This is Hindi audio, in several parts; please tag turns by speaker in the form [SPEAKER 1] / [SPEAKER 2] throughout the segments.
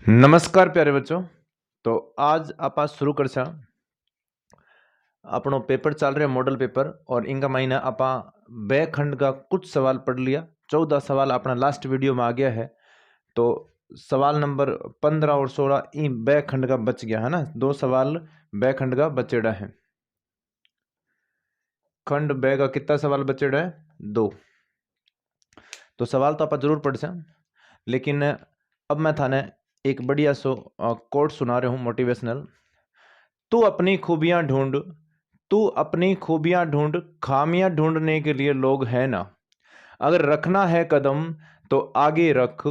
[SPEAKER 1] नमस्कार प्यारे बच्चों। तो आज आप शुरू कर सा अपनो पेपर चल रहा मॉडल पेपर और इनका महीना आप बे खंड का कुछ सवाल पढ़ लिया। 14 सवाल अपना लास्ट वीडियो में आ गया है। तो सवाल नंबर 15 और 16 इन बे खंड का बच गया है ना। 2 सवाल बे खंड का बचेड़ा है। खंड बे का कितना सवाल बचेड़ा है? 2। तो सवाल तो आप जरूर पढ़ सा, लेकिन अब मैं थाने एक बढ़िया सो कोट सुना रहा हूँ मोटिवेशनल। तू अपनी खूबियां ढूंढ, तू अपनी खूबियां ढूंढ, खामियां ढूंढने के लिए लोग हैं ना। अगर रखना है कदम तो आगे रख,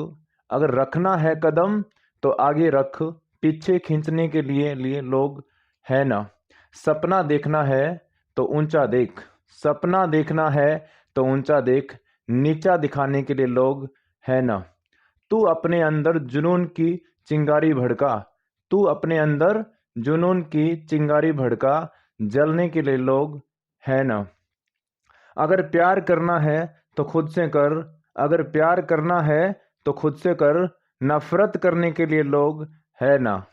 [SPEAKER 1] अगर रखना है कदम तो आगे रख, पीछे खींचने के लिए लोग हैं ना। सपना देखना है तो ऊंचा देख, सपना देखना है तो ऊंचा देख, नीचा दिखाने के लिए लोग हैं ना। तू अपने अंदर जुनून की चिंगारी भड़का, तू अपने अंदर जुनून की चिंगारी भड़का, जलने के लिए लोग हैं ना। अगर प्यार करना है तो खुद से कर, अगर प्यार करना है तो खुद से कर, नफरत करने के लिए लोग है ना।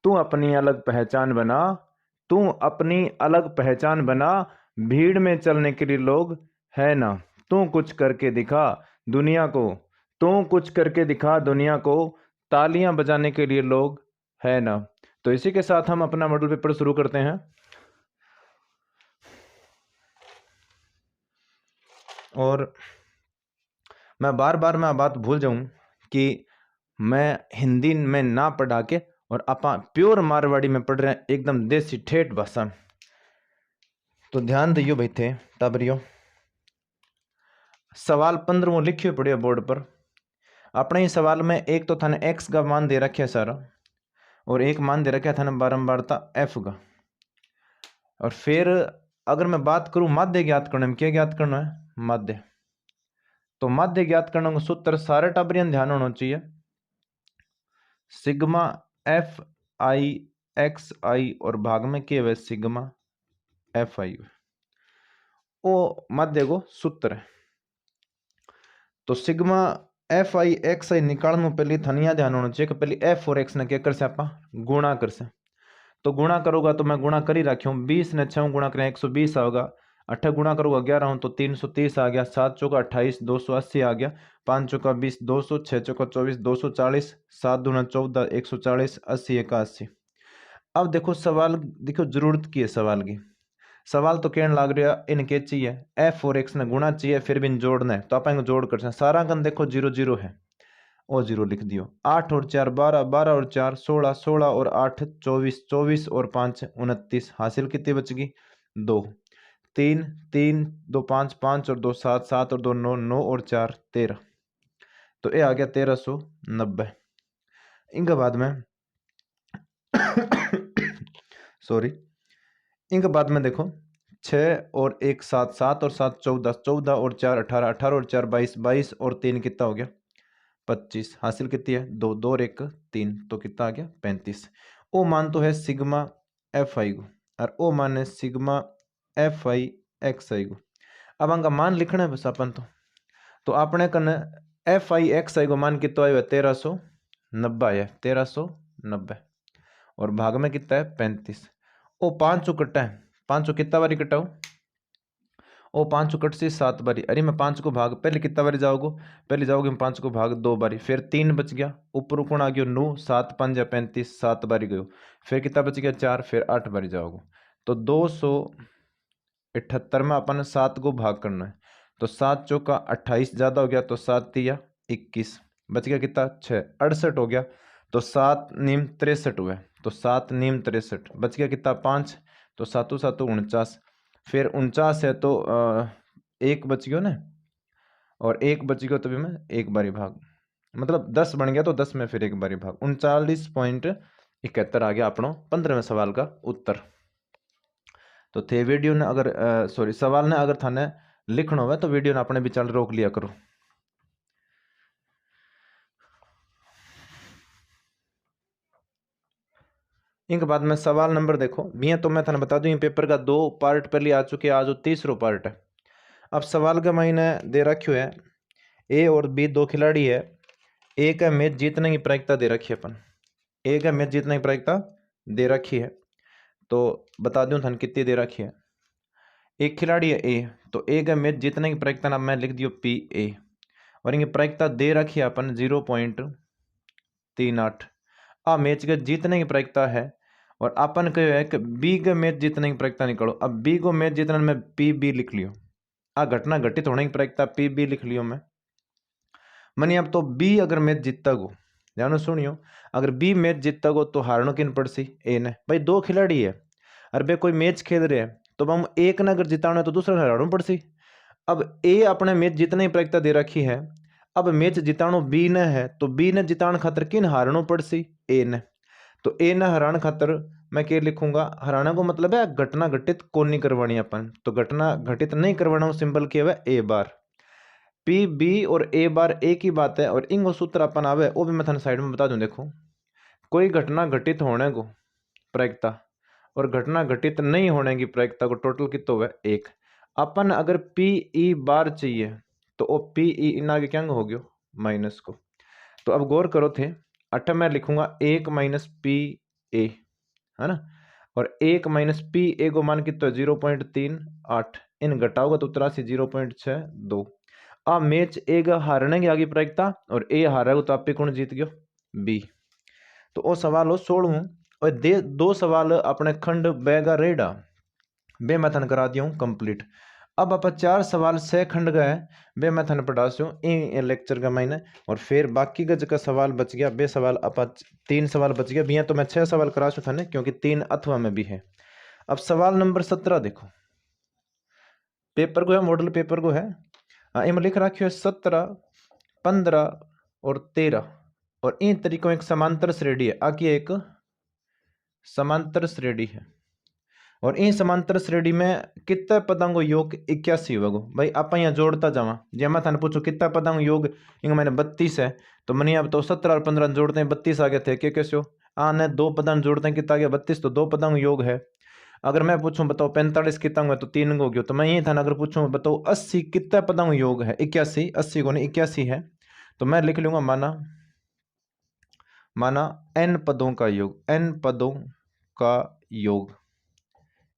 [SPEAKER 1] तू अपनी अलग पहचान बना, तू अपनी अलग पहचान बना, भीड़ में चलने के लिए लोग है ना। तू कुछ करके दिखा दुनिया को, तू कुछ करके दिखा दुनिया को, तालियां बजाने के लिए लोग है ना। तो इसी के साथ हम अपना मॉडल पेपर शुरू करते हैं। और मैं बार बार मैं बात भूल जाऊं कि मैं हिंदी में ना पढ़ा के और आपा प्योर मारवाड़ी में पढ़ रहे हैं, एकदम देसी ठेठ भाषा। तो ध्यान दियो भाई थे टाबरियो। सवाल 15 लिखियो पड़ियो बोर्ड पर। अपने ही सवाल में एक तो थाने एक्स का मान दे रखा सारा, और एक मान दे रखा थाने बारंबारता एफ का। और फिर अगर मैं बात करूं माध्य ज्ञात करने में, क्या ज्ञात करना है? माध्य। तो माध्य ज्ञात करने का सूत्र सारे टाबरियन ध्यान होना चाहिए। सिग्मा एफ आई एक्स आई और भाग में क्या है? सिग्मा एफ आई। वो माध्य को सूत्र है। तो सिग्मा एफ आई एक्स आई निकालने पहले थनिया ध्यान होना चाहिए कि पहले एफ और एक्स ने क्या कर से आप गुणा कर से। तो गुणा करूंगा तो मैं गुणा कर ही रखा हूँ। 20 ने 6 गुणा करें 120 आएगा। 8 गुणा करूंगा 11 हूँ तो 330 आ गया। 7 चौका 28 280 आ गया। 5 चौका 20 200, 6 चौका 24 240, 7 दूना 14 140, 80 81। अब देखो सवाल, देखो जरूरत की है सवाल की। सवाल तो कहने लग रहा इनके चाहिए एफ और एक्स ने गुणा चाहिए, फिर भी इन जोड़ना है। तो आप जोड़ कर सारा गन देखो 0 0 है, और 0 लिख दियो। 8 और 4 12, 12 और 4 16, 16 और 8 24, 24 और 5 29। हासिल कितनी बच गई? 2। 3 3 2 5, 5 और 2 7, 7 और 2 9, 9 और 4 13। तो ये आ गया 1390। इनके बाद में सॉरी, इनके बाद में देखो 6 और 1 7, 7 और 7 14, 14 और 4 18, 18 और 4 22, 22 और 3 कितना हो गया? 25। हासिल कितनी है? 2 2 और 1 3, तो कितना आ गया? 35। ओ मान तो है सिग्मा एफ आई को, और ओ मान है सिग्मा एफ आई एक्स आई को। अब इनका मान लिखना है बस अपन। तो आपने कन एफ आई एक्स आई को मान कितना आया? 1390 है, 1390। और भाग में कितना है? 35। ओ 5 कटा है, 5 कितना बारी कटाऊ? ओ 5 कट से 7 बारी। अरे मैं 5 को भाग पहले कितना बारी जाओगे? पहले जाओगे 5 को भाग 2 बारी, फिर 3 बच गया। ऊपर कोण आ गया 9, 7 5 या 35, 7 बारी गयो। फिर कितना बच गया? 4, फिर 8 बारी जाओगे। तो 278 में अपन 7 को भाग करना है। तो 7 चौका 28 ज्यादा हो गया, तो 7 तिया 21, बच गया कितना? 6 68 हो गया। तो 7 नीम 63 हुआ। तो 7 नीम 63 बच गया कितना? 5। तो 7 7 49। फिर 49 है तो एक बच गयो ना, और एक बच गयो तो भी मैं एक बारी भाग, मतलब 10 बन गया तो 10 में फिर एक बारी भाग। 39.71 आ गया अपनो 15वें सवाल का उत्तर। तो थे वीडियो ने अगर सॉरी सवाल ने अगर थाने लिखना हो तो वीडियो ने अपने विचार रोक लिया करो। इनके बाद में सवाल नंबर देखो भैया, तो मैं थाने बता दूं पेपर का 2 पार्ट पहले आ चुके, आज जो तीसरा पार्ट है। अब सवाल का महीने दे रखियो है ए और बी 2 खिलाड़ी है। ए का मैच जीतने की प्रायिकता दे रखी है अपन। ए का मैच जीतने की प्रायिकता दे रखी है, तो बता दूं थाने कितनी दे रखी है। एक खिलाड़ी है ए, तो ए का मैच जीतने की प्रायिकता ना मैं लिख दियो पी ए, और इनकी प्रायिकता दे रखी है अपन 0.38। आ मैच के जीतने की प्रायिकता है, और अपन कहो है कि बी का मैच जीतने की प्रायिकता निकालो। अब बी को मैच जीतने में पी बी लिख लियो, आ घटना घटित होने की प्रायिकता पी बी लिख लियो मैं। मनी अब तो बी अगर मैच जीतता गो, जानो सुनियो, अगर बी मैच जीतता गो तो हारनो किन पड़सी ए ने। भाई दो खिलाड़ी है और बे कोई मैच खेल रहे हैं, तो हम एक ने अगर जिताना है तो दूसरा हराना पड़सी। अब ए अपने मैच जीतने की प्रायिकता दे रखी है, अब मैच जितानो बी ने है, तो बी ने जिताने खातर किन हारनो पड़सी ए ने। तो ए ने हराने खातर मैं क्या लिखूंगा, हराना को मतलब है घटना घटित कौन नहीं करवानी अपन, तो घटना घटित नहीं करवाना सिंबल क्या है ए बार। पी बी और ए बार एक ही बात है, और इंगो सूत्र अपन आवे वो भी मैं थाने साइड में बता दूं। देखो, कोई घटना घटित होने को प्रायिकता और घटना घटित नहीं होने की प्रायिकता को टोटल कितना हुआ एक। अपन अगर पी ई बार चाहिए तो वो पी ई इन आगे क्या हो गयो माइनस को। तो अब गौर करो थे, अठ मैं लिखूंगा 1 माइनस पी ए, है ना, और 1 माइनस पी ए को मान कितना 0.38, इन घटाओगे तो 0.62। आ मैच ए हारने की आगे प्रायिकता और ए हारेगा तो आप कौन जीत गयो बी। तो वो सवाल हो 16 और दो सवाल अपने खंड बेगा रेडा बे मैं थन करा दिया हूँ कंप्लीट। अब आप 4 सवाल 6 खंड का है बे मैं थन पढ़ा सू इन लेक्चर का महीने, और फिर बाकी का जगह सवाल बच गया बे सवाल आप 3 सवाल बच गया भैया, तो मैं 6 सवाल करा सू थाने क्योंकि 3 अथवा में भी है। अब सवाल नंबर 17 देखो, पेपर को है मॉडल पेपर को है, इनमें लिख रखियो 17 15 और 13, और इन तरीकों एक समांतर श्रेणी है। आकी एक समांतर श्रेणी है, और इन समांतर श्रेणी में कितना पदां को योग 81 होगा। भाई आप यहाँ जोड़ता जावा, जे मैं थाने पूछो कितना पदां को योग, इनका मैंने 32 है, तो मैंने अब तो 17 और 15 जोड़ते हैं 32 आ गए थे। क्या कैसे हो आने दो पदां जोड़ते हैं कितना आ गया 32, तो दो पदां को योग है। अगर मैं पूछूं बताओ 45 कितना हुआ, तो 3 हो गया। तो मैं यही था अगर पूछूं बताओ 80 कितना पदां को योग है 81, 80 को नहीं 81 है, तो मैं लिख लूंगा माना n पदों का योग, n पदों का योग,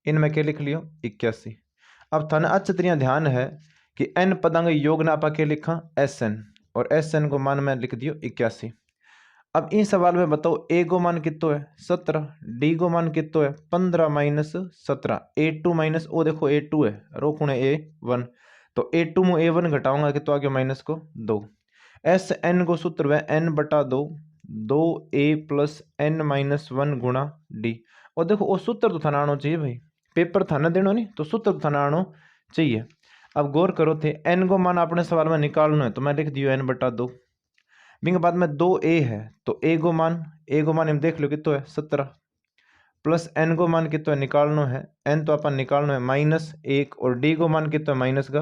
[SPEAKER 1] इनमें क्या लिख लियो 81। अब थाने अच्छी तरह ध्यान है कि n पदां का योग ना आपा क्या लिखा Sn, और Sn को मान में लिख दियो 81। अब इन सवाल में बताओ ए को मान कितो है 17, डी को मान कितो है 15 माइनस 17, A2 माइनस ओ देखो A2 है रोकुण A1, तो A2 में A1 घटाऊंगा कितो आ गया माइनस को 2। Sn को सूत्र है n बटा 2, 2a प्लस n माइनस 1 गुणा डी। और देखो वो सूत्र तो थाना आना चाहिए भाई, पेपर थाना देना नहीं तो सूत्र तो थाना आना चाहिए। अब गौर करो थे n को मान अपने सवाल में निकालना है, तो मैं लिख दियो n बटा 2। बिंग बाद में 2a है, तो a को मान हम देख लो कितो है 17, प्लस n को मान कितो है निकालना है, n तो अपन निकालना है -1, और d को मान कितो है माइनस का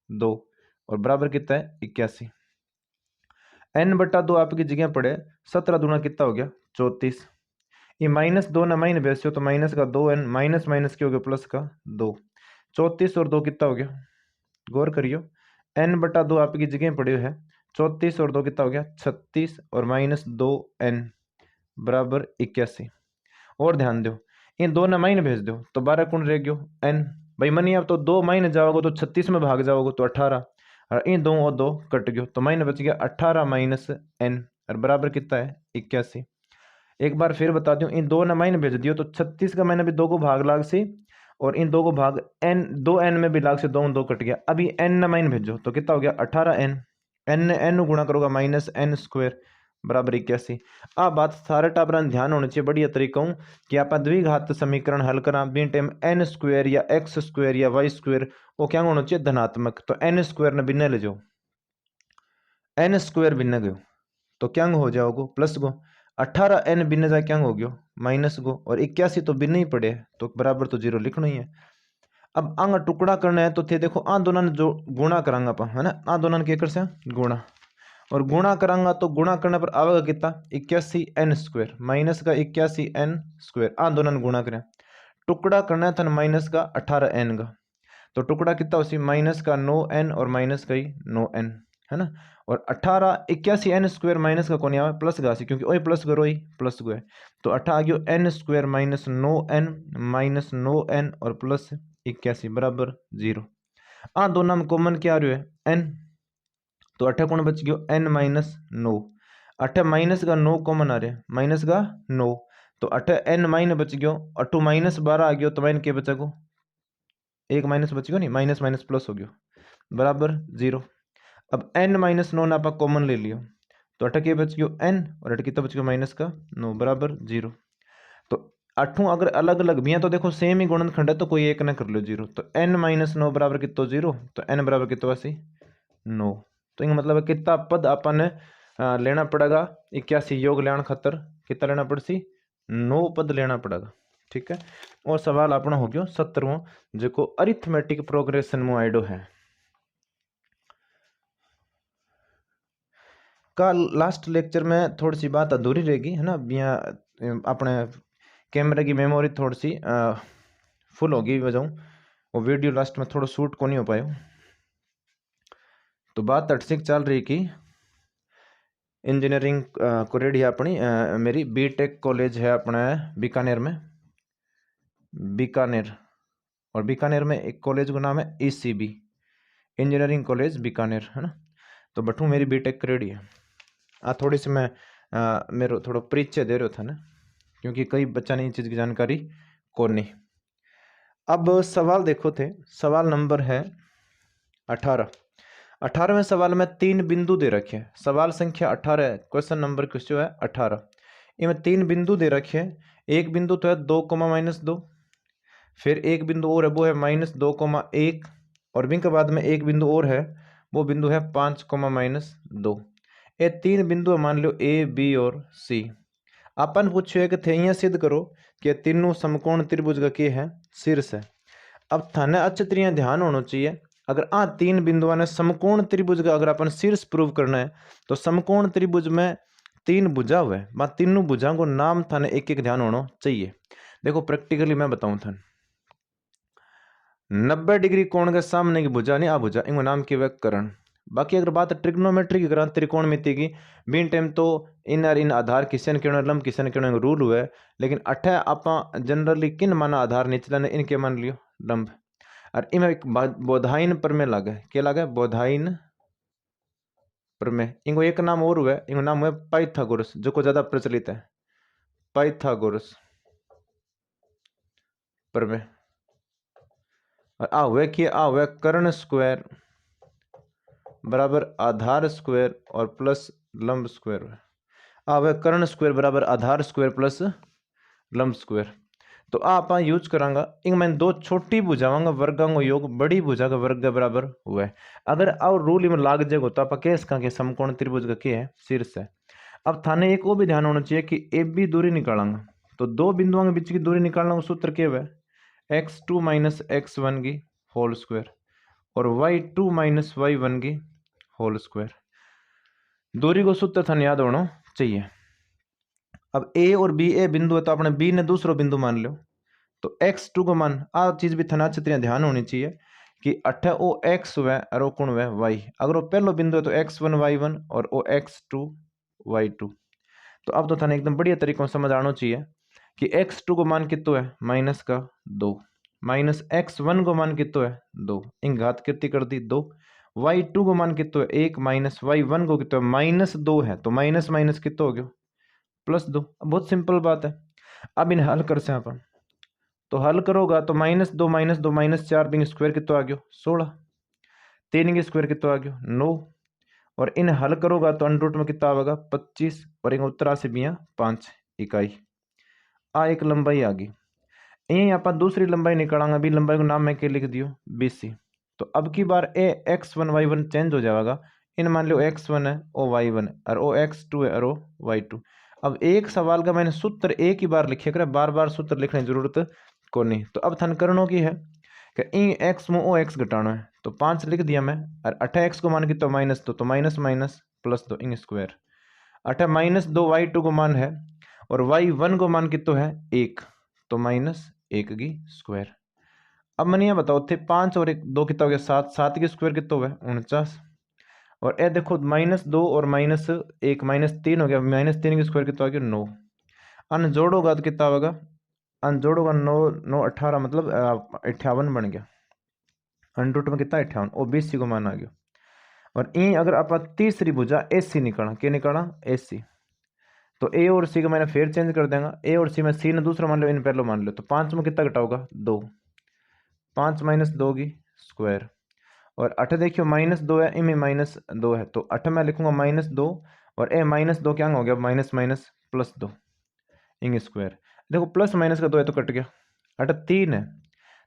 [SPEAKER 1] 2, और बराबर कितना है 81। n बटा 2 आपकी जगह पड़े 17 दूना कितना हो गया 34, ये -2 ना माइन भेजो तो माइनस का 2n, माइनस माइनस क्या हो गया प्लस का 2, 34 और 2 कितना हो गया, गौर करियो n बटा 2 आपकी जगह पड़े है 34 और 2 कितना हो गया 36, और -2n बराबर 81। और ध्यान दो इन 2 ना माइन भेज दो तो 12 कौन रह गयो n। भाई मनी अब तो 2 माइन जाओगे तो 36 में भाग जाओगे तो 18, और इन 2 और 2 कट गयो तो माइन बच गया 18 माइनस n, और बराबर कितना है 81। एक बार फिर बता दूं इन 2 ना माइन भेज दियो तो 36 का मैंने भी 2 को भाग लाग से, और इन 2 को भाग n 2n में भी लाग से 2 कट गया। अभी n ना माइन भेजो तो कितना हो गया 18n, n गुणा करोगा -n² बराबर 81। आ बात सारे टाबरा ध्यान होना चाहिए बढ़िया तरीका कि आप द्विघात समीकरण हल करा बी टाइम n² या x² या y² वो क्या होना चाहिए धनात्मक, तो n² ने भिन्न ले जाओ, n² भिन्न गयो तो क्या हो जाओगे प्लस गो, 18n भिन्न जाए क्या हो गयो माइनस गो, और 81 तो भिन्न ही पड़े तो बराबर तो 0 लिखना ही है। अब आंग टुकड़ा करना है तो थे देखो आ दोनों ने जो गुणा करांगा अपन है ना, आ दोनों ने क्या कर से गुणा, और गुणा करांगा तो गुणा करने पर आवेगा कितना 81n² माइनस का 81n², आ दोनों ने गुणा करें। टुकड़ा करना था माइनस का 18n का, तो टुकड़ा कितना उसी माइनस का 9n और माइनस का ही 9n, है ना। और 18 81 एन स्क्वायर माइनस का कौन आवे प्लस का क्योंकि वही प्लस करो ही प्लस को है तो 18 आ गयो N square minus 9n minus 9n और प्लस 81 बराबर 0। आ दोनों में कॉमन क्या आ रहा है n तो 18 कौन बच गयो n माइनस 9 18 माइनस का 9 कॉमन आ रहा है माइनस का 9 तो 18 n माइन बच गयो 18 माइनस 12 आ गयो तो माइन के बचा गो एक माइनस बच गयो नहीं माइनस माइनस प्लस हो गयो बराबर 0। अब n माइनस 9 आप कॉमन ले लियो तो 18 के बच गयो n और 18 कितना बच गयो माइनस का 9 बराबर 0। तो 8 अगर अलग अलग भी हैं तो देखो सेम ही गुणनखंड है तो कोई एक ना कर लो 0 तो n माइनस 9 बराबर कितना 0 तो n बराबर कितना वैसे 9 तो इनका मतलब है कितना पद अपन लेना पड़ेगा 81 योग लेना खातर कितना लेना पड़सी 9 पद लेना पड़ेगा ठीक है। और सवाल अपना हो गयो 17वां जो अरिथमेटिक प्रोग्रेशन में आइडो है का लास्ट लेक्चर में थोड़ी सी बात अधूरी रहेगी है ना यहाँ अपने कैमरे की मेमोरी थोड़ी सी फुल होगी वजह वो वीडियो लास्ट में थोड़ा शूट को नहीं हो पाया तो बात अटसिक चल रही कि इंजीनियरिंग को रेडी है अपनी मेरी बीटेक कॉलेज है अपने बीकानेर में बीकानेर और बीकानेर में एक कॉलेज का नाम है ईसीबी इंजीनियरिंग कॉलेज बीकानेर है ना तो बटू मेरी बीटेक रेडी है थोड़ी सी मैं मेरे थोड़ा परिचय दे रहा था ना क्योंकि कई बच्चा ने इन चीज़ की जानकारी को नहीं। अब सवाल देखो थे सवाल नंबर है 18वें सवाल में 3 बिंदु दे रखे हैं सवाल संख्या 18 है क्वेश्चन नंबर क्वेश्चन है 18 इनमें 3 बिंदु दे रखे हैं एक बिंदु तो है 2,-2 फिर एक बिंदु और है वो है -2,1 और बिंक बाद में एक बिंदु और है वो बिंदु है 5,-2 ये 3 बिंदु मान लो ए बी और सी अपन पूछो कि थे यहाँ सिद्ध करो कि तीनों समकोण त्रिभुज का क्या है शीर्ष है। अब थाने अच्छे तरीके ध्यान होना चाहिए अगर 3 बिंदुओं ने समकोण त्रिभुज का अगर अपन शीर्ष प्रूव करना है तो समकोण त्रिभुज में 3 भुजा हुए हैं तीनों भुजा को नाम थाने एक एक ध्यान होना चाहिए। देखो प्रैक्टिकली मैं बताऊं थाने 90 डिग्री कोण के सामने की भुजा नहीं भुजा इनको नाम की वह करण। बाकी अगर बात ट्रिग्नोमेट्री की करा त्रिकोणमिति की बीन टाइम तो इन और इन आधार किसन किरण लंब किसन किरण रूल हुआ है लेकिन अठे आप जनरली किन माना आधार निचला ने इनके मान लियो लंब और इनमें एक बोधायन प्रमेय लागे क्या लागे बोधायन प्रमेय इनको एक नाम और हुआ है इनको नाम हुआ पाइथागोरस जो को ज्यादा प्रचलित है पाइथागोरस प्रमेय और हुआ कर्ण स्क्वायर बराबर आधार स्क्वायर और प्लस लंब स्क्वायर कर्ण स्क्वायर बराबर आधार स्क्वायर प्लस लंब स्क्वायर तो आप यूज करांगा इनमें 2 छोटी भुजाओं वर्गांग योग बड़ी भुजा का वर्ग के बराबर हुआ है अगर और रूल इनमें लाग जाएगा तो आप केस का के समकोण त्रिभुज का क्या है शीर्ष है। अब थाने एक वो भी ध्यान होना चाहिए कि ए बी दूरी निकालेंगे तो 2 बिंदुओं के बीच की दूरी निकालना सूत्र क्या है x2 माइनस x1 की होल स्क्वायर और y2 माइनस y1 की होल स्क्वायर दूरी को सूत्र थाने याद होना चाहिए। अब ए और बी ए बिंदु है तो अपने बी ने दूसरा बिंदु मान लो तो x2 को मान चीज भी थाना अच्छी तरह ध्यान होनी चाहिए कि अठे ओ x हुआ और ओ कौन हुआ y अगर वो पहलो बिंदु है तो x1 y1 और ओ x2 y2 तो अब तो थाने एकदम बढ़िया तरीकों से समझ आना चाहिए कि x2 को मान कितना है माइनस का 2 माइनस x1 को मान कितना है 2 इन घात कितनी कर दी 2 y2 को मान कितना है 1 माइनस y1 को कितना है -2 है तो माइनस माइनस कितना हो गया +2। बहुत सिंपल बात है। अब इन्हें हल कर से अपन तो हल करोगा तो -2 -4 बिंग स्क्वायर कितना आ गया 16 3 के स्क्वायर कितना आ गया 9 और इन हल करोगा तो अंडर रूट में कितना आएगा 25 और इन उत्तरा से भी 5 इकाई एक लंबाई आ गई। यही आप दूसरी लंबाई निकालेंगे भी लंबाई को नाम में के लिख दियो BC तो अब की बार ए x1 y1 चेंज हो जाएगा इन मान लो x1 है ओ y1 और ओ x2 है और ओ y2। अब एक सवाल का मैंने सूत्र एक ही बार लिखे कर बार बार सूत्र लिखने की जरूरत को नहीं तो अब थन करनो की है कि इन x में ओ x घटाना है तो 5 लिख दिया मैं और 8x को मान की तो -2 तो minus minus +2 in square 8 -2 y2 को मान है और y1 को मान कितना है 1 तो -1 की स्क्वायर। अब मैंने ये बताओ थे 5 और 1 2 कितना हो गया 7 7 की स्क्वायर कितना हुआ 49 और ए देखो -2 और -1 -3 हो गया, -3 के स्क्वायर कितना आ गया 9। अन जोड़ोगा तो कितना होगा, अन जोड़ोगा 9 9 18 मतलब 58 बन गया। अंडर में कितना 58 और 20 को मान आ गया। और ई अगर आप तीसरी भुजा AC निकालना, क्या निकालना AC, तो ए और सी को मैंने फिर चेंज कर देंगे, ए और सी में सी ने दूसरा मान लो, इन पहले मान लो, तो 5 में कितना घटाओगा 2, 5 -2 की स्क्वायर। और 8 देखियो -2 है, इनमें -2 है, तो 8 में लिखूंगा -2 और ए -2 क्या हो गया माइनस माइनस +2 इंग स्क्वायर। देखो प्लस माइनस का 2 है तो कट गया, 8 3 है,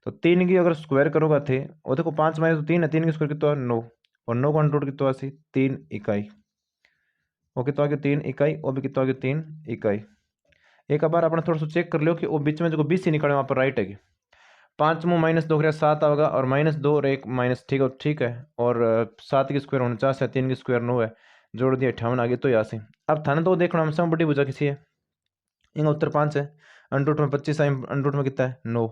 [SPEAKER 1] तो 3 की अगर स्क्वायर करोगा थे, और देखो 5 - 3 है, 3 की स्क्वायर कितना 9, और 9 का अंडर कितना 3 इकाई, वो कितना आ गया 3 इकाई, वो भी कितना आ गया 3 इकाई। एक बार अपना थोड़ा सा चेक कर लो कि वो बीच में जो 20 निकले वहाँ पर राइट है कि 5 में -2 कर 7 आएगा, और -2 और 1 माइनस, ठीक है, और 7 की स्क्वायर 49 है, 3 की स्क्वायर 9 है, जोड़ दिया 58 आ गया। तो यहाँ से अब थाने तो देखना हमसे बड़ी भुजा किसी है, इनका उत्तर 5 है, अंडर में 25 है, अंडर में कितना है 9,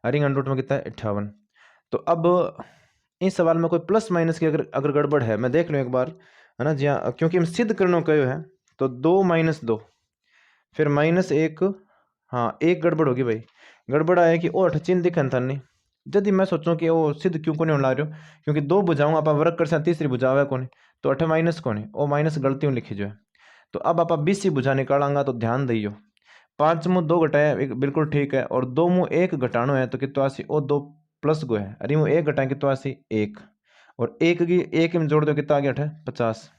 [SPEAKER 1] और अंडर में कितना है 58। तो अब इस सवाल में कोई प्लस माइनस की अगर गड़बड़ है, मैं देख लूँ एक बार, है ना जी हाँ, क्योंकि हम सिद्ध करने को है, तो 2 - 2 फिर -1, हाँ एक गड़बड़ होगी भाई, गड़बड़ आया कि ओ 8 चिन्ह दिखन था नहीं, यदि मैं सोचूं कि वो सिद्ध क्यों को नहीं ला रहे हो, क्योंकि 2 बुझाऊँ आप वर्क कर सकते, तीसरी बुझावा है कौन, तो 8 माइनस कौन है, वो माइनस गलती लिखी जो है। तो अब आप 20 बुझा निकालांगा, तो ध्यान दियो 5 मुँह 2 घटाया एक बिल्कुल ठीक है, और 2 मुँह 1 घटानो है, तो कितना आसी वो 2 प्लस गो है, अरे वो 1 घटाए कितना आसी 1, और 1 की 1 में जोड़ दो कितना आ गया 8 50।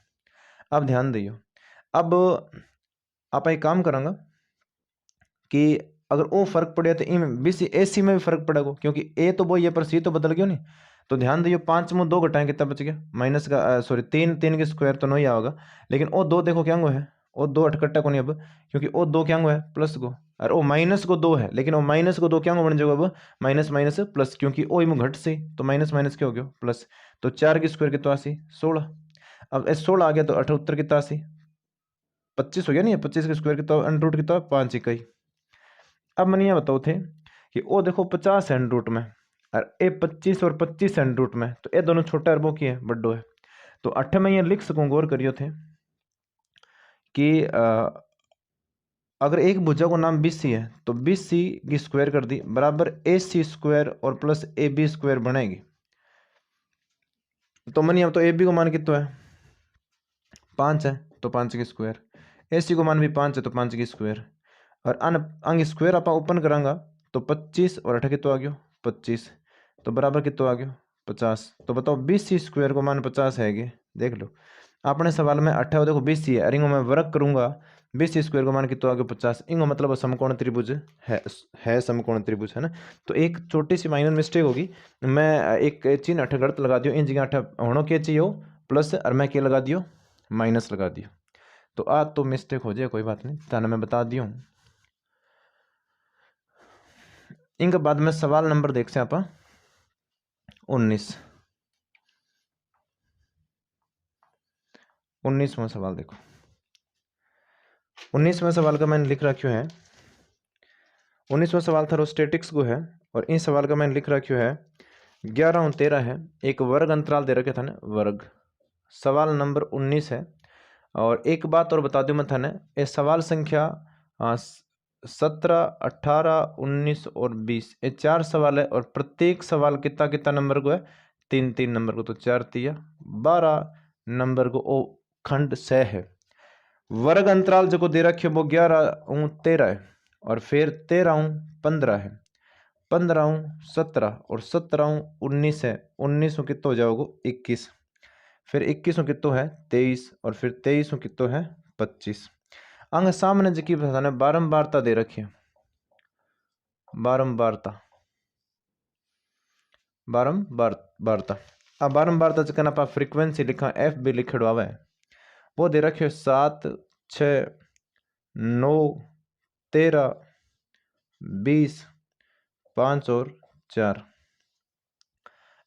[SPEAKER 1] अब ध्यान दियो, अब आप एक काम करांगा कि अगर वो फर्क पड़े तो इन BC AC में भी फर्क पड़ेगा, क्योंकि ए तो वो ये पर सी तो बदल गया नहीं। तो ध्यान दियो 5 में 2 घटाएं कितना बच गया माइनस का, सॉरी 3 की स्क्वायर तो नहीं आएगा, लेकिन वो 2 देखो क्या है, वो 2 अटकट्टा को नहीं अब, क्योंकि वो 2 क्या है प्लस को, और वो माइनस को 2 है, लेकिन वो माइनस को 2 क्या बन जाएगा अब माइनस माइनस प्लस, क्योंकि वो इम घट से, तो माइनस माइनस क्या हो गया प्लस। तो 4 की स्क्वायर कितना आसी 16, अब 16 आ गया, तो 78 कितना आसी 25 हो गया नहीं, 25 की स्क्वायर कितना अंडर कितना 5 इकाई। अब मैंने ये बताओ थे कि वो देखो 50 है रूट में, और ए 25 और 25 है रूट में, तो ये दोनों छोटा अरबों की है बड्डो है। तो 8 में ये लिख सकूँ, गौर करियो थे कि अगर एक भुजा को नाम BC है, तो BC की स्क्वायर कर दी बराबर AC स्क्वायर और प्लस AB स्क्वायर बनेगी। तो मैंने अब तो AB को मान कितना है 5 है, तो 5 की स्क्वायर, AC को मान भी 5 है, तो 5 की स्क्वायर, और अंग स्क्वायर आप ओपन करांगा, तो 25 और 8 कितना आ गया 25, तो बराबर कितना आ गया 50। तो बताओ BC स्क्वायर को मान 50 है कि, देख लो अपने सवाल में 8 है, देखो BC है, अरे मैं वर्क करूंगा, BC स्क्वायर को मान कितना आ गया 50, इंगो मतलब समकोण त्रिभुज है समकोण त्रिभुज है ना। तो एक छोटी सी माइनर मिस्टेक होगी, मैं एक चिन्ह 8 गलत लगा दियो, इन जगह 8 होना क्या चाहिए प्लस, और मैं क्या लगा दियो माइनस लगा दियो, तो आज तो मिस्टेक हो जाए कोई बात नहीं, थाने मैं बता दियो। इनके बाद में सवाल नंबर देख से आप 19वां सवाल देखो, 19वां सवाल का मैंने लिख रखियो है, 19वां सवाल था स्टैटिक्स को है, और इन सवाल का मैंने लिख रखियो है 11 और 13 है, एक वर्ग अंतराल दे रखे था ना वर्ग, सवाल नंबर 19 है। और एक बात और बता दूं मैं थाने, ये सवाल संख्या 17 18 19 और 20 ये 4 सवाल है, और प्रत्येक सवाल कितना कितना नंबर को है 3 नंबर को, तो 4 तिया 12 नंबर को ओ खंड से है। वर्ग अंतराल जो दे रखे वो 11 13 है, और फिर 13 15 है, 15 17 और 17 19 है, 19 कितना हो जाओगे 21, फिर 21 कितो है 23, और फिर 23 कितो है 25। अंग सामने जी की बताने बारंबारता दे रखी है, बारंबारता। अब बारंबारता कहना आप फ्रीक्वेंसी लिखा एफ भी लिखड़ो आवे, वो दे रखे 7 6 9 13 20 5 और 4।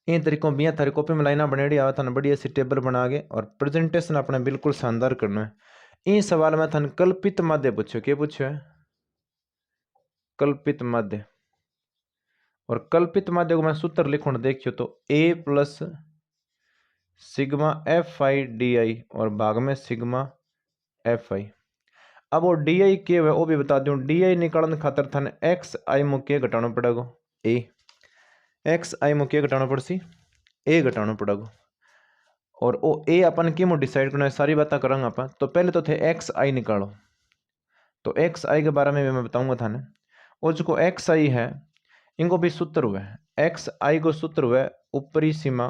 [SPEAKER 1] इन तरीकों बिया थारी कॉपी में लाइना बनेड़ी आवे, थाने बढ़िया सी टेबल बना के और प्रेजेंटेशन अपने बिल्कुल शानदार करना है। इन सवाल में थाने कल्पित माध्य पूछो, क्या पूछो है कल्पित माध्य, और कल्पित माध्य को मैं सूत्र लिखूं देखियो तो A plus sigma F I D I और भाग में सिग्मा एफ आई। अब वो डी आई के वो भी बता दूं, डी आई निकालने खातर थाने एक्स आई मुख्य घटाना पड़ेगा, ए एक्स आई मुख्य घटाना पड़सी, ए घटाना पड़ेगा। और वो ए अपन की डिसाइड करना है, सारी बातें करेंगे अपन। तो पहले तो थे एक्स आई निकालो, तो एक्स आई के बारे में भी मैं बताऊंगा थाने। और जो एक्स आई है इनको भी सूत्र हुआ है, एक्स आई को सूत्र हुआ है ऊपरी सीमा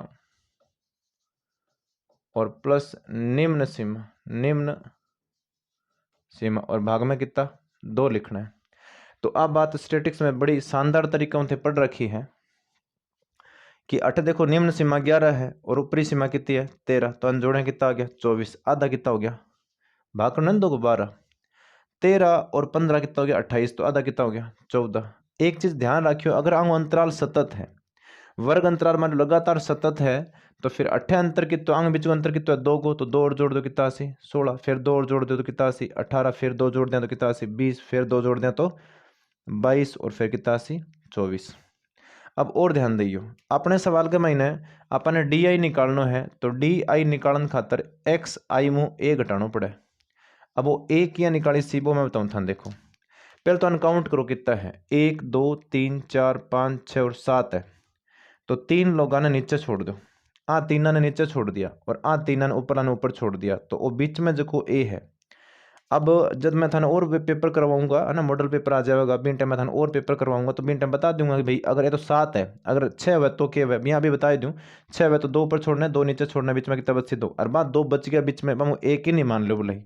[SPEAKER 1] और प्लस निम्न सीमा, निम्न सीमा और भाग में कितना 2 लिखना है। तो अब बात स्टैटिक्स में बड़ी शानदार तरीकों से पढ़ रखी है कि अठ देखो निम्न सीमा 11 है और ऊपरी सीमा कितनी है 13, तो अनजोड़े कितना आ गया 24, आधा कितना हो गया भाग कर दो 12, 13 और 15 कितना हो गया 28, तो आधा कितना हो गया 14। एक चीज ध्यान रखियो, अगर आंगो अंतराल सतत है, वर्ग अंतराल मान लगातार सतत है, तो फिर अठे अंतर कितना आंग बीच अंतर कितना है 2 को, तो 2 और जोड़ दो कितना 80, 16, फिर 2 और जोड़ दो तो कितना 80, 18, फिर 2 जोड़ दें तो कितना 80, 20, फिर 2 जोड़ दें तो 22 और फिर कितना 80, 24। अब और ध्यान दियो, अपने सवाल के महीने अपने डी आई निकालना है, तो डी आई निकालन खातर एक्स आई मुँह ए घटाना पड़े। अब वो ए किया निकाली सी वो मैं बताऊँ था, देखो पहले तो अनकाउंट करो कितना है, 1 2 3 4 5 6 और 7 है, तो 3 लोगों ने नीचे छोड़ दो, आ 3 ने नीचे छोड़ दिया और आ 3 ने ऊपर छोड़ दिया, तो वो बीच में जो ए है। अब जब मैं थाने और पेपर करवाऊंगा है ना, मॉडल पेपर आ जाएगा, बिन टाइम मैं थाने और पेपर करवाऊंगा, तो बिन टाइम बता दूंगा कि भाई अगर ये तो 7 है, अगर 6 है तो क्या है, यहाँ भी बता दूँ 6 है तो 2 ऊपर छोड़ना है 2 नीचे छोड़ना है, बीच में कितना बचे 2, और बात 2 बच गया बीच में, हम एक ही नहीं मान लो बोले।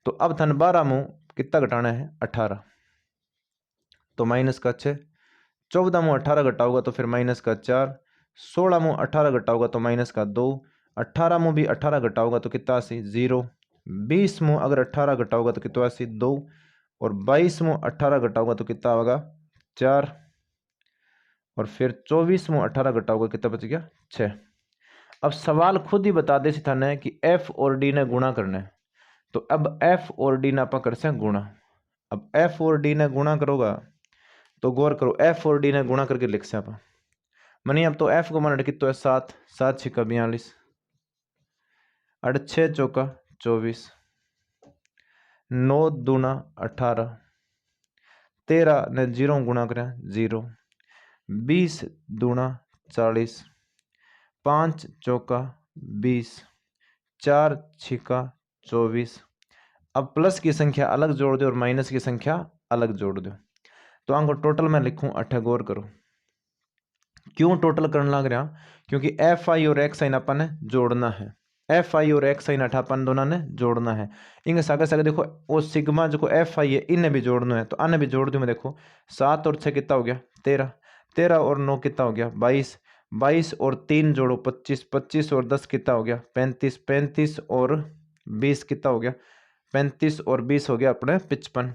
[SPEAKER 1] तो अब थाने 12 मुँह कितना घटाना है 18, तो माइनस का 6, 14 मुँह 18 घटाओगा तो फिर माइनस का 4, 16 मुँह 18 घटाओगा तो माइनस का 2, 18 मुँह भी 18 घटाओगा तो कितना 80 0, 20 मुँह अगर 18 घटाओगा तो कितना 80 2, और 22 मुँह 18 घटाओगा तो कितना होगा 4, और फिर 24 मुँह 18 घटाओगा कितना बच गया 6। अब सवाल खुद ही बता दे थाने कि एफ और डी ने गुणा करना है, तो अब एफ और डी ने आप कर से गुणा। अब एफ और डी ने गुणा करोगा तो गौर करो, एफ और डी ने गुणा करके लिख से आप मनी। अब तो एफ को मान कितना है 7, 7 छिका 42, 6 चौका 24, 9 दूना 18, 13 ने 0 गुणा करें 0, 20 दूना 40, 5 चौका 20, 4 छिका 24। अब प्लस की संख्या अलग जोड़ दो और माइनस की संख्या अलग जोड़ दो, तो आपको टोटल मैं लिखूं 8। गौर करो क्यों टोटल करने लग रहा, क्योंकि एफ आई और एक्स आई अपन ने जोड़ना है, एफ आई और एक्स आई अपन दोनों ने जोड़ना है। इनके सागे सागे देखो वो सिग्मा जो एफ आई है इन्हें भी जोड़ना है, तो अन्य भी जोड़ दूँ मैं। देखो 7 और 6 कितना हो गया 13, 13 और 9 कितना हो गया 22, 22 और 3 जोड़ो 25, 25 और 10 कितना हो गया 35, 35 और 20 कितना हो गया 35 और 20 हो गया अपने 55,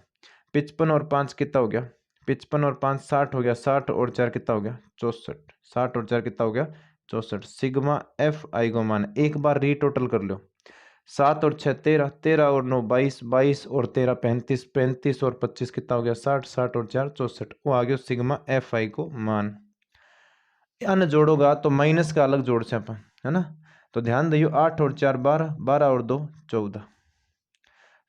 [SPEAKER 1] 55 और 5 कितना हो गया 55 और 5 60 हो गया, 60 और 4 कितना हो गया 64, 60 और 4 कितना हो गया 64। सिग्मा एफ आई को मान एक बार रीटोटल कर लो, 7 और 6 13, 13 और 9 22, 22 और 13 35, 35 और 25 कितना हो गया 60, 60 और 4 64, वो आ गया सिग्मा एफ आई को मान। अन्य जोड़ोगा तो माइनस का अलग जोड़ से अपन है ना, तो ध्यान दियो 8 और 4 12, 12 और 2 14,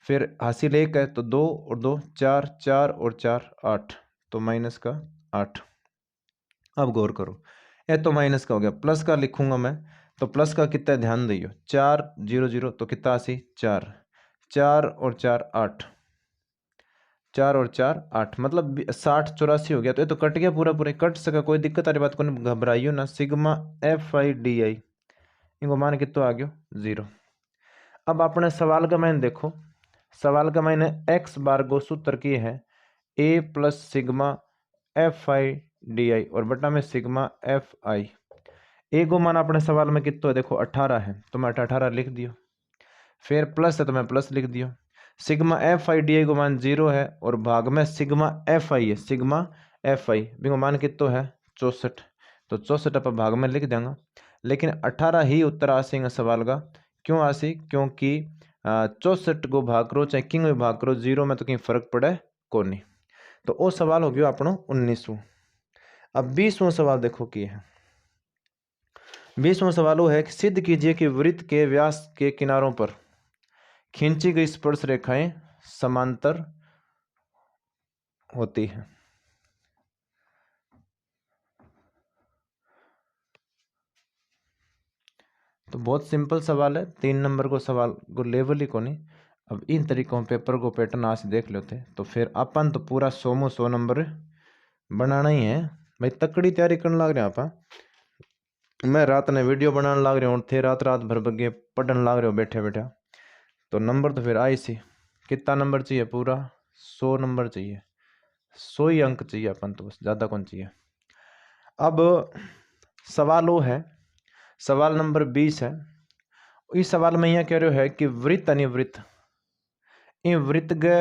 [SPEAKER 1] फिर हासिल 1 है तो 2 और 2 4, 4 और 4 8, तो माइनस का 8। अब गौर करो ये तो माइनस का हो गया, प्लस का लिखूंगा मैं, तो प्लस का कितना है ध्यान दियो 4 0 0, तो कितना 80 4, 4 और 4 8, 4 और 4 8, मतलब 60 84 हो गया, तो ये तो कट गया पूरा पूरा, कट सका कोई दिक्कत वाली बात को नहीं, घबराइयो ना। सिग्मा एफ आई डी आई इनको मान कितना आ गया 0। अब अपने सवाल का मैंने देखो, सवाल का मैंने एक्स बार को सूत्र की है A plus sigma F I D I और बटा में सिग्मा एफ आई। ए को मान अपने सवाल में कितना है देखो 18 है, तो मैं 18 लिख दियो, फिर प्लस है तो मैं प्लस लिख दियो। सिग्मा एफ आई डी आई को मान 0 है और भाग में सिग्मा एफ आई है, सिग्मा एफ आई भी को मान कितना है 64, तो 64 अपन भाग में लिख देंगे। लेकिन 18 ही उत्तर आसेगा सवाल का, क्यों आसी, क्योंकि 64 को भाग करो चाहे किंग में भाग करो 0 में तो कहीं फर्क पड़े को नहीं। तो वो सवाल हो गया अपनो 19वां। अब 20वां सवाल देखो की है, 20वां सवाल वो है कि सिद्ध कीजिए कि वृत्त के व्यास के किनारों पर खींची गई स्पर्श रेखाएं समांतर होती हैं। तो बहुत सिंपल सवाल है, 3 नंबर को सवाल को लेवल ही को नहीं। अब इन तरीकों पेपर को पैटर्न आज देख लेते तो फिर अपन तो पूरा 100 नंबर बनाना ही है भाई। तकड़ी तैयारी करने लग रहे हैं आप। मैं रात ने वीडियो बनाने लग रहे हूँ, थे रात भर बगे पढ़ने लग रहे हो बैठे बैठे, तो नंबर तो फिर आई सी। कितना नंबर चाहिए? पूरा 100 नंबर चाहिए, 100 ही अंक चाहिए अपन तो, बस ज़्यादा कौन चाहिए। अब सवाल वो है, सवाल नंबर 20 है। इस सवाल में यह कह रहे है कि वृत्त अनिवृत्त इन वृत्त के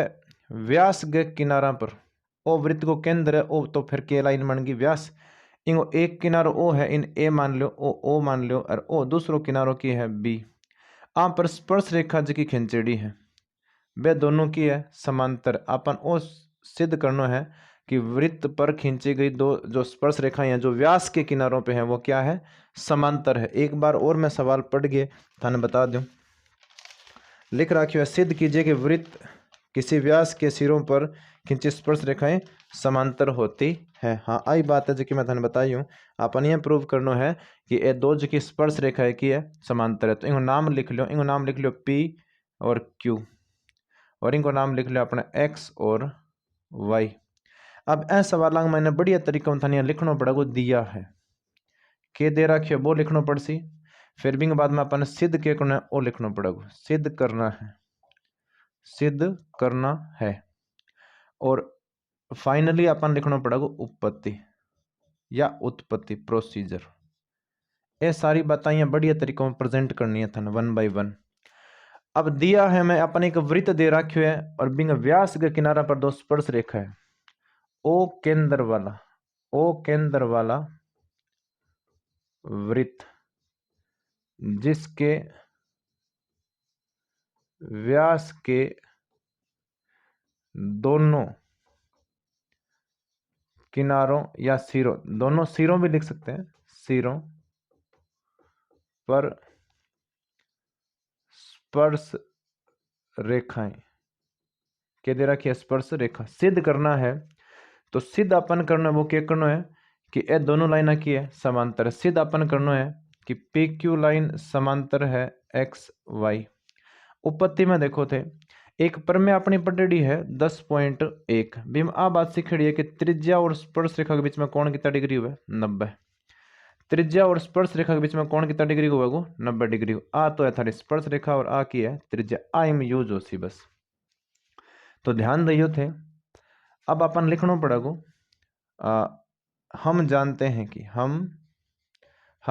[SPEAKER 1] व्यास के किनारा पर ओ वृत्त को केंद्र है ओ, तो फिर के लाइन बन गई व्यास। इन एक किनारो ओ है, इन ए मान लो, ओ मान लो, और ओ दूसरो किनारो की है बी। आ पर स्पर्श रेखा जी की खिंचेड़ी है, वे दोनों की है समांतर। अपन ओ सिद्ध करना है कि वृत्त पर खींची गई दो जो स्पर्श रेखाएं हैं जो व्यास के किनारों पे हैं वो क्या है? समांतर है। एक बार और मैं सवाल पढ़ के थाने बता दूं। लिख रखियो है, सिद्ध कीजिए कि वृत्त किसी व्यास के सिरों पर खींची स्पर्श रेखाएं समांतर होती है। हाँ, आई बात है जो कि मैं थाने बताई हूँ। अपन यह प्रूव करना है कि ये दो जो की स्पर्श रेखा की है समांतर है। तो इनको नाम लिख लो, इनको नाम लिख लो पी और क्यू, और इनको नाम लिख लो अपने एक्स और वाई। अब ऐ सवाल मैंने बढ़िया तरीका में थाने लिखना पड़ेगा, दिया है के दे रखियो वो लिखना पड़ सी। फिर भी बाद में अपन सिद्ध के करना है वो लिखना पड़ेगा, सिद्ध करना है, सिद्ध करना है। और फाइनली अपन लिखना पड़ेगा उत्पत्ति या उत्पत्ति प्रोसीजर। ये सारी बातें बढ़िया तरीकों में प्रेजेंट करनी है थाने 1 by 1। अब दिया है मैं अपन एक वृत्त दे रखियो है और बिंग व्यास के किनारा पर दो स्पर्श रेखा है, ओ केंद्र वाला वृत्त जिसके व्यास के दोनों किनारों या सिरों, दोनों सिरों भी लिख सकते हैं, सिरों पर स्पर्श रेखाएं के दे रखी है स्पर्श रेखा। सिद्ध करना है तो सिद्ध अपन करना है वो क्या करना है कि ये दोनों लाइन की है समांतर। सिद्ध अपन करना है कि पी क्यू लाइन समांतर है एक्स वाई। उपपत्ति में देखो थे एक पर में अपनी पटड़ी है 10.1 बीम आ बात सीखड़ी है कि त्रिज्या और स्पर्श रेखा के बीच में कोण कितना डिग्री हुआ? 90। त्रिज्या और स्पर्श रेखा के बीच में कोण कितना डिग्री हुआ? 90 डिग्री। आ तो है थारी स्पर्श रेखा और आ की है त्रिज्या, आ इम यूज हो सी बस, तो ध्यान दियो थे। अब अपन लिखना पड़ेगा हम जानते हैं कि हम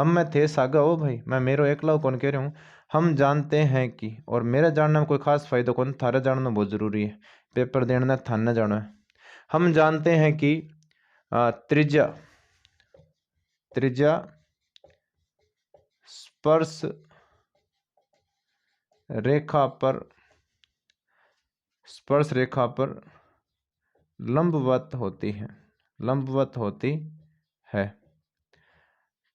[SPEAKER 1] में थे सागा हो भाई, मैं मेरो एकला कौन कह रहा हूँ। हम जानते हैं कि, और मेरे जानने में कोई खास फायदा कौन, थारे जानना बहुत जरूरी है, पेपर देना थाने जाना है। हम जानते हैं कि त्रिज्या स्पर्श रेखा पर लंबवत होती है।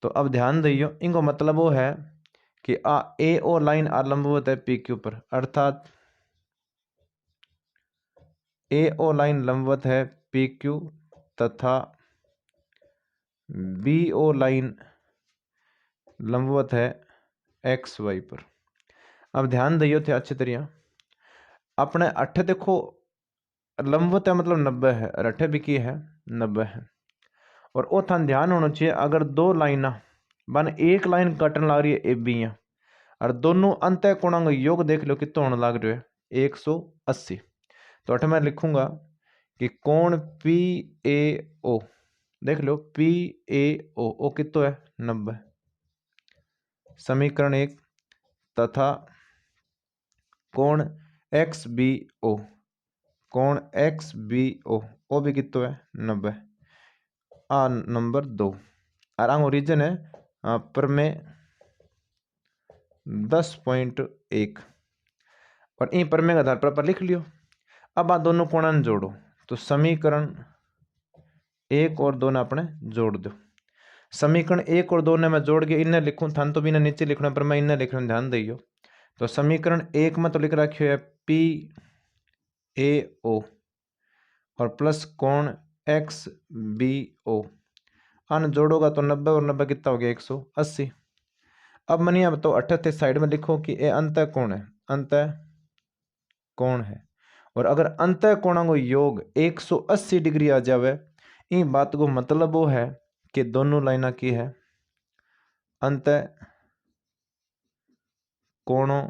[SPEAKER 1] तो अब ध्यान दियो, इनको मतलब वो है कि ए ओ लाइन लंबवत है पी क्यू पर, अर्थात ए ओ लाइन लंबवत है पी क्यू तथा बी ओ लाइन लंबवत है एक्स वाई पर। अब ध्यान दियो थे अच्छी तरह, अपने अट्ठे देखो लंबवत है मतलब 90 है, और अट्ठे भी की है 90 है। और वो थान ध्यान होना चाहिए, अगर दो लाइना बन एक लाइन कटन लग रही है ए बी और दोनों अंत कोणांक योग देख लो कितना होने लग रहा है 180। तो अठ मैं लिखूंगा कि कोण पी ए ओ, देख लो पी ए ओ कितो है 90। समीकरण 1 तथा कोण एक्स बी ओ, कोण एक्स बी ओ भी कितो है 90। आ नंबर 2 और आंगो रीजन है पर में 10.1 और इन पर में का आधार पर लिख लियो। अब आ दोनों कोणा जोड़ो तो समीकरण 1 और 2 ने अपने जोड़ दो। समीकरण 1 और 2 ने मैं जोड़ के इन्हें लिखूं, थान तो भी इन्हें नीचे लिखना पर मैं इन्हें लिख रहा हूं, ध्यान दियो। तो समीकरण 1 में तो लिख रखियो है PAO और प्लस कोण XBO, अन जोड़ोगा तो 90 और 90 कितना हो गया 180। अब मैंने अब तो 38 साइड में लिखो कि ये अंतः कोण है, अंतः कोण है। और अगर अंतः कोणों को योग 180 डिग्री आ जावे, इन बात को मतलब वो है कि दोनों लाइना की है अंतः कोणों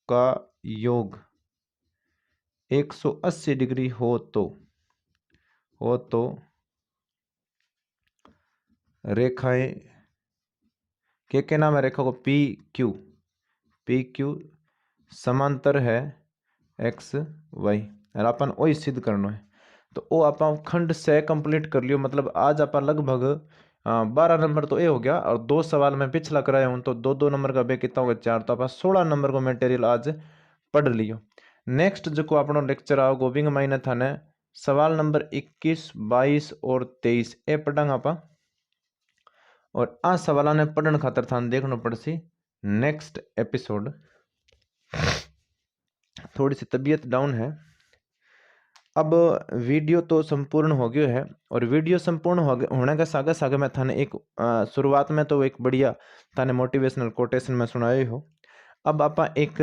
[SPEAKER 1] का योग 180 डिग्री हो तो रेखाएं के नाम है, रेखा को PQ समांतर है XY, और अपन वही सिद्ध करना है। तो वो आप खंड से कंप्लीट कर लियो। मतलब आज आप लगभग 12 नंबर तो ये हो गया, और 2 सवाल मैं पिछला कराया हूँ तो 2-2 नंबर का बे कितना होगा 4, तो आप 16 नंबर को मटेरियल आज पढ़ लियो। नेक्स्ट जो अपनो लेक्चर आओ गोविंग माइने थाने सवाल नंबर 21, 22 और 23 ए पढ़ांगा आप, और आ सवाल ने पढ़ने खातर थाने देखना पड़सी नेक्स्ट एपिसोड। थोड़ी सी तबीयत डाउन है। अब वीडियो तो संपूर्ण हो गया है, और वीडियो संपूर्ण होने के सागे सागे मैं थाने एक शुरुआत में तो एक बढ़िया थाने मोटिवेशनल कोटेशन में सुनाए हो। अब आप एक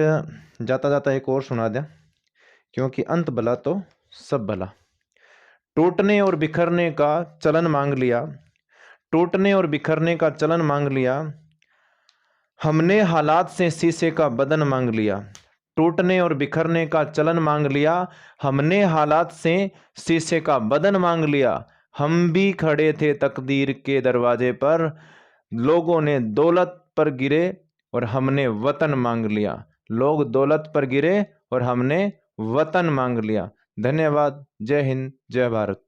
[SPEAKER 1] जाता जाता एक और सुना दें, क्योंकि अंत भला तो सब भला। टूटने और बिखरने का चलन मांग लिया, टूटने और बिखरने का चलन मांग लिया, हमने हालात से शीशे का बदन मांग लिया। टूटने और बिखरने का चलन मांग लिया, हमने हालात से शीशे का बदन मांग लिया। हम भी खड़े थे तकदीर के दरवाजे पर, लोगों ने दौलत पर गिरे और हमने वतन मांग लिया। लोग दौलत पर गिरे और हमने वतन मांग लिया। धन्यवाद। जय हिंद, जय भारत।